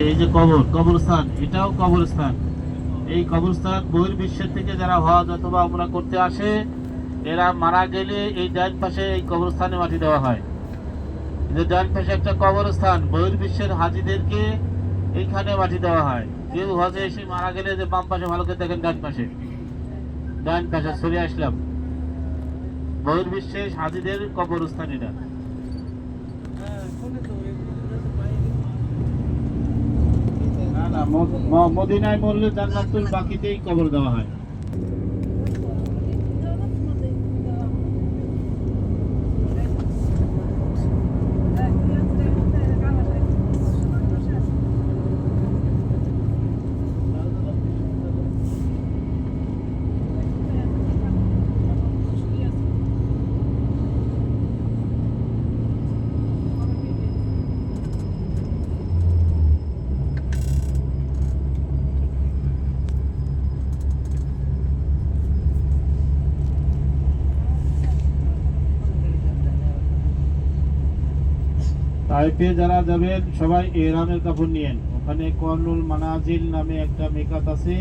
এই যে কবরস্থান, এটাও কবরস্থান। এই কবরস্থান বহির্বিশ্বের থেকে যারা হজ অথবা উমরা করতে আসে, এরা মারা গেলে এই ডান পাশে এই কবরস্থানে মাটি দেওয়া হয়। যে ডান পাশে একটা কবরস্থান, বহির্বিশ্বের হাজিদেরকে এইখানে মাটি দেওয়া হয়। কেউ হজে এসে মারা গেলে যে বাম পাশে ভালো করে দেখেন, ডান পাশে সরে আসলাম, বহির্বিশ্বের হাজিদের কবরস্থান এটা। না না, মদিনায় মরলে জান্নাতুল বাকিতেই কবর দেওয়া হয়। তাইফে যারা যাবেন সবাই ইহরামের কাপড় নিয়েন। ওখানে কর্নুল মানাজিল নামে একটা মেকাত আছে,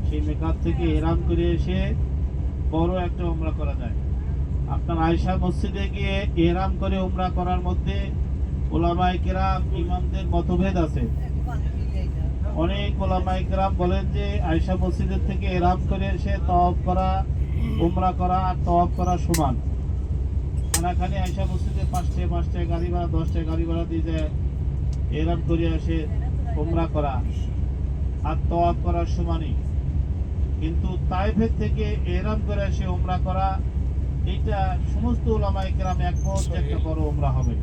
সেই মেকাত থেকে ইহরাম করে এসে বড় একটা উমরা করা যায়। আপনার আয়েশা মসজিদে গিয়ে ইহরাম করে উমরা করার মধ্যে ওলামায়ে কেরাম ইমামদের মতভেদ আছে। অনেক ওলামায়ে কেরাম বলেন যে আয়েশা মসজিদের থেকে ইহরাম করে এসে তওয়াফ করা, উমরা করা আর তওয়াফ করা সমান। খানাখানি আয়েশা মসজিদে 5টা গাড়ি ভাড়া, 10টা গাড়ি ভাড়া দিয়ে যায় ইহরাম করে আসে উমরা করা আর তওয়াফ করার সমানই। কিন্তু তাইফের থেকে ইহরাম করে এসে উমরা করা, এইটা সমস্ত ওলামায়ে কেরাম একমত একটা বড় উমরা হবে।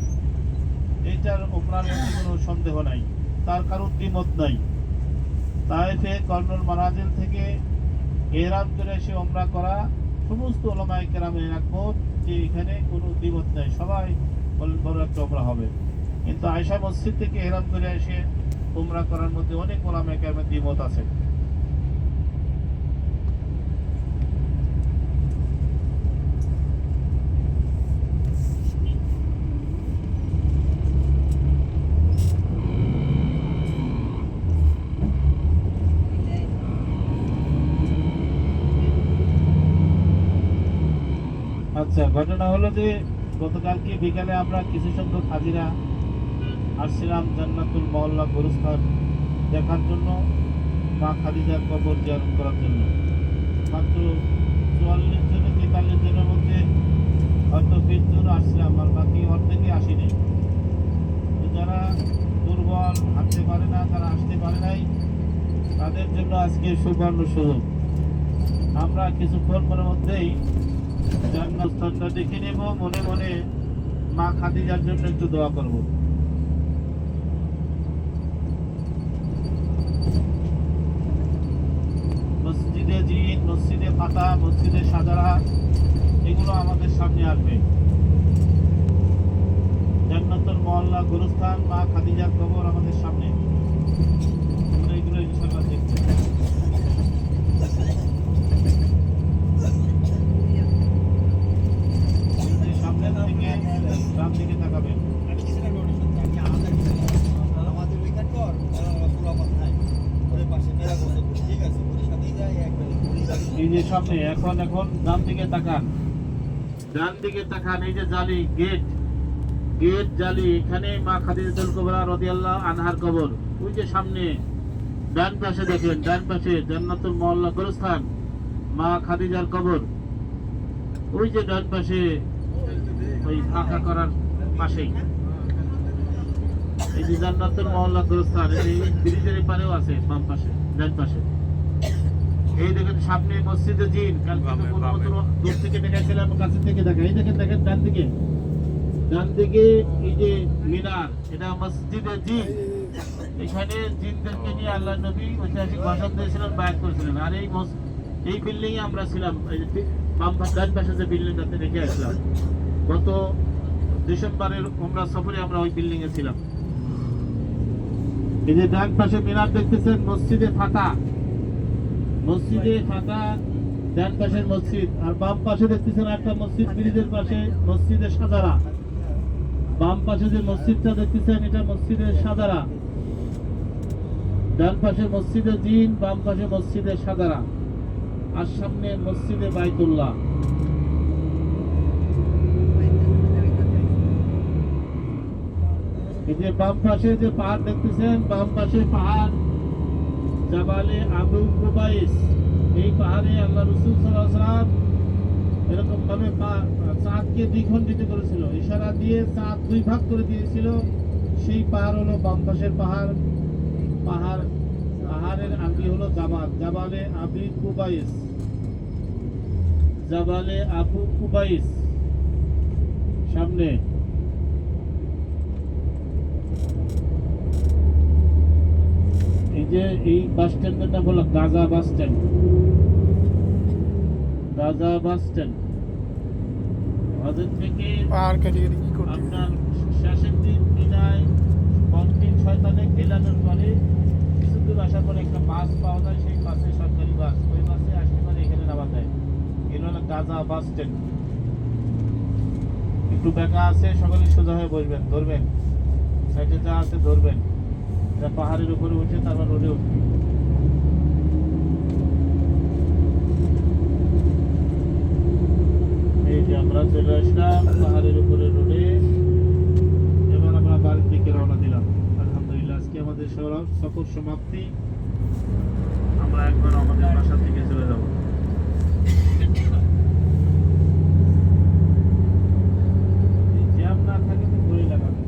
এইটার উমরার মধ্যে কোনো সন্দেহ নাই, তার কারো দ্বিমত নাই। তাইফে কর্নুল মানাজিল থেকে ইহরাম করে এসে উমরা করা সমস্ত ওলামায়ে কেরামের একমত যে এখানে কোনো দ্বিমত নাই, সবাই বলেন বড় একটা উমরা হবে। কিন্তু আয়েশা মসজিদ থেকে ইহরাম করে এসে উমরা করার মধ্যে অনেক ওলামায়ে কেরামের দ্বিমত আছে। আচ্ছা, ঘটনা হলো যে গতকালকে বিকালে আমরা কিছু সংখ্যক হাজিরা আসছিলাম জান্নাতুল মহল্লা গোরস্থান দেখার জন্য, মা খাদিজার কবর জিয়ারত করার জন্য। মাত্র 44 থেকে 43 জনের মধ্যে হয়তো 20 জন আসছিলাম, আর বাকি অর্ধেকে আসেনি। যারা দুর্বল, হাঁটতে পারে না, তারা আসতে পারে নাই, তাদের জন্য আজকে সুবর্ণ সুযোগ। আমরা কিছুক্ষণ মধ্যেই জন্মস্থানটা দেখে নেব, মনে মনে মা খাদিজার জন্য একটু দোয়া করব। মসজিদে জিন, মসজিদে ফাতা, মসজিদে সাজারা, এগুলো আমাদের সামনে আসবে। জান্নাতুল মহল্লা গোরস্থান, মা খাদিজার কবর আমাদের সামনে, এগুলো ইনশাআল্লাহ দেখতে। এই যে সামনে এখন ডান দিকে তাকান, এই যে জালি গেট জালি, এখানে মা খাদিজাতুল কুবরা রাদিয়াল্লাহু আনহার কবর। ওই যে সামনে ডান পাশে দেখেন, ডান পাশে জান্নাতুল মহল্লা গোরস্থান, মা খাদিজার কবর। ওই যে ডান পাশে ওই ফাঁকা করার পাশেই এই যে জান্নাতুল মহল্লা গোরস্থান, এই ব্রিজের পারেও আছে বাম পাশে, ডান পাশে। এই দেখেন সামনে মসজিদে জিন, কালকে দূর থেকে দেখাচ্ছিলাম, কাছে থেকে দেখা। এই দেখেন ডান দিকে এই যে মিনার, এটা মসজিদে জিন। এখানে জিনদেরকে নিয়ে আল্লাহ নবী ঐতিহাসিক ভাষণ দিয়েছিলেন, বায়াত করেছিলেন। আর এই বিল্ডিং এ আমরা ছিলাম, ডান পাশে যে বিল্ডিংটাতে রেখে আসলাম। গত ডিসেম্বরের উমরা সফরে আমরা ওই বিল্ডিং এ ছিলাম। এই যে ডান পাশে মিনার দেখতেছেন, মসজিদে ফাতা, ডান পাশের মসজিদ। আর বাম পাশে দেখতেছেন একটা মসজিদ ব্রিজের পাশে, মসজিদে সাজারা। বাম পাশে যে মসজিদটা দেখতেছেন, এটা মসজিদে সাজারা। ডান পাশে মসজিদে জিন, বাম পাশে মসজিদে সাদারা, আর সামনে মসজিদে বাইতুল্লাহ। এই যে বাম পাশে যে পাহাড় দেখতেছেন, বাম পাশে পাহাড় জাবালে আবু কুবাইস। এই পাহাড়ে আল্লাহ রাসূল সাল্লাল্লাহু আলাইহি ওয়াসাল্লাম এরকম ভাবে চাঁদকে দ্বিখণ্ডিত করেছিল, ইশারা দিয়ে চাঁদ দুই ভাগ করে দিয়েছিল। সেই পাহাড় হলো বাম পাশের পাহাড়। পাহাড়ের আরবি হলো জাবাল, জাবালে আবু কুবাইস, জাবালে আবু কুবাইস। সামনে এই যে এই বাস স্ট্যান্ডের নাম হলো Gaza bus stand, Gaza bus stand. ওদের থেকে আপনার শেষের দিন বিদায় পরদিন শয়তানে খেলানোর পরে কিছু দূর আসার পরে একটা বাস পাওয়া যায়, সেই বাসে সরকারি বাস, ওই বাসে আসতে পারে এখানে নামা যায়। এগুলো হলো গাজা বাস স্ট্যান্ড। একটু বেঁকা আছে, সকলে সোজা হয়ে বসবেন, ধরবেন সাইডে যা আছে ধরবেন। পাহাড়ের উপরে উঠে তারপর রোডে উঠবে। এই যে আমরা চলে আসলাম পাহাড়ের উপরে রোডে। এবার আমরা বাড়ির দিকে রওনা দিলাম। আলহামদুলিল্লাহ, আজকে আমাদের সফর সমাপ্তি। আমরা একবার আমাদের বাসার দিকে চলে যাব। জ্যাম না থাকে তো ঘুরে লাগাবে,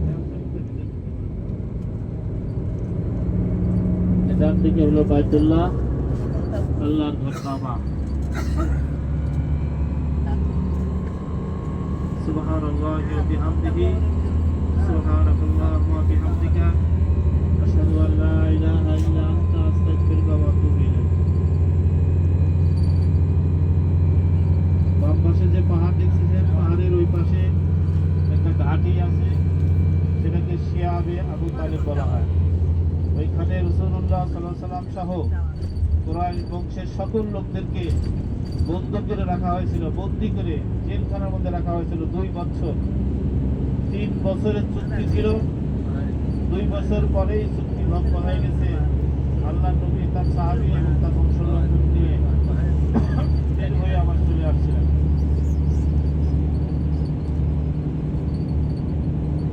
ডান দিকে হলো বাইতুল্লাহ, আল্লাহর ঘর কাবা। সুবহানাল্লাহি ওয়া বিহামদিহি, সুবহানাকাল্লাহু ওয়া বিহামদিকা, আশহাদু আল লা ইলাহা ইল্লা আনতা, আস্তাগফিরুকা ওয়া আতুবু ইলাইক। বাম পাশে যে পাহাড় দেখছেন, পাহাড়ের ওই পাশে একটা ঘাটি আছে, সেটাকে শিয়াবে আবু তালেব বলা হয়। ওইখানে রাসূলুল্লাহ সাল্লাল্লাহু আলাইহি ওয়াসাল্লাম সহ কুরাইশ বংশের সকল লোকদেরকে বন্দী করে রাখা হয়েছিল, বন্দী করে জেলখানার মধ্যে রাখা হয়েছিল 2 বছর। 3 বছরের চুক্তি ছিল, 2 বছর পরেই চুক্তি ভঙ্গ হয়ে গেছে। আল্লাহর নবী তার সাহাবী এবং তার বংশলোক নিয়ে বের হয়ে আবার চলে আসছিলেন।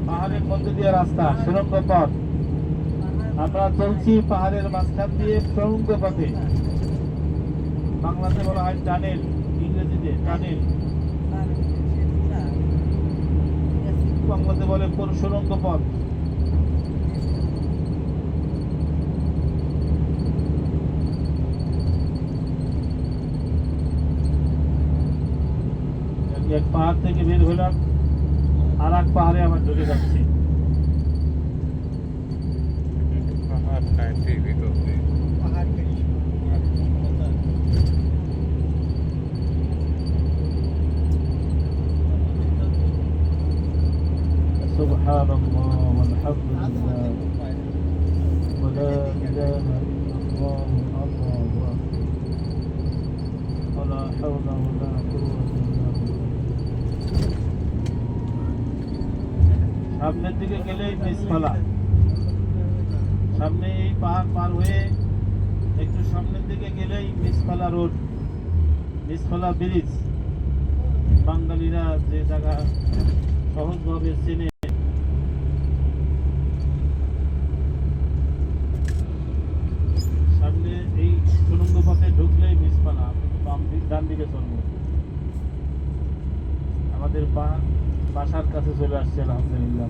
পাহাড়ের মধ্যে দিয়ে রাস্তা, সুড়ঙ্গ পথ। আমরা চলছি পাহাড়ের মাঝখান দিয়ে সুড়ঙ্গ পথে। বাংলাতে বলা হয় টানেল, ইংরেজিতে টানেল, বাংলাতে বলে সুড়ঙ্গ পথ। এক পাহাড় থেকে বের হলাম, আর এক পাহাড়ে আবার ঢুকে যাচ্ছি। سبحان الله والحمد لله ولا إله إلا الله الله ولا حول ولا قوة إلا بالله। সামনের দিকে গেলেই মিসফালা, সামনে এই পাহাড় পার হয়ে একটু সামনের দিকে গেলেই মিসফালা রোড, মিসফালা ব্রিজ। বাঙালিরা যে জায়গা সহজভাবে চেনে। সামনে এই সুড়ঙ্গ পথে ঢুকলেই মিসফালা, ডান দিকে চলবো। আমাদের বাসার কাছে চলে আসছে আলহামদুলিল্লাহ।